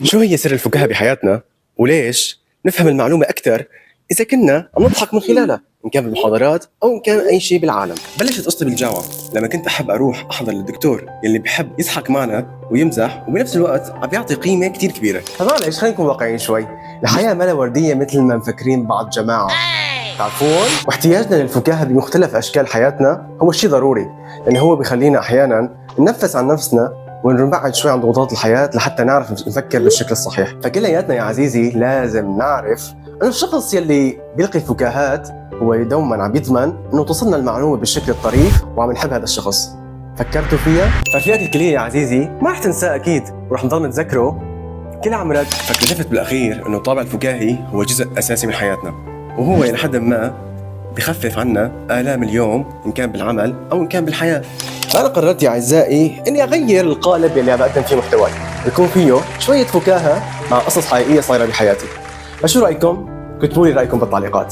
شو هي سر الفكاهة بحياتنا؟ وليش؟ نفهم المعلومة أكثر إذا كنا عم نضحك من خلالها، إن كان بالمحاضرات أو إن كان أي شيء بالعالم. بلشت قصتي بالجامعة لما كنت أحب أروح أحضر للدكتور يلي بحب يضحك معنا ويمزح وبنفس الوقت عم بيعطي قيمة كتير كبيرة. فمعلش خلينا نكون واقعيين شوي، الحياة ما وردية مثل ما مفكرين بعض جماعة. تعرفون؟ واحتياجنا للفكاهة بمختلف أشكال حياتنا هو شيء ضروري، لأنه هو بيخلينا أحيانا ننفس عن نفسنا ونبعد شوي عن ضغوطات الحياة لحتى نعرف نفكر بالشكل الصحيح. فكلياتنا يا عزيزي لازم نعرف أن الشخص يلي بيلقي فكاهات هو دوما عم يضمن أنه توصلنا المعلومة بالشكل الطريف وعم نحب هذا الشخص. فكرتوا فيها؟ فالفئات الكلية يا عزيزي ما رح تنساه أكيد ورح نضل نتذكره كل عمرك. فاكتشفت بالأخير أنه الطابع الفكاهي هو جزء أساسي من حياتنا، وهو إلى حد ما بخفف عنا آلام اليوم إن كان بالعمل أو إن كان بالحياة. أنا قررت يا أعزائي إني أغير القالب اللي عم بقدم فيه محتواي، يكون فيه شوية فكاهة مع قصص حقيقية صايرة بحياتي. فشو رأيكم؟ كتبوا لي رأيكم بالتعليقات.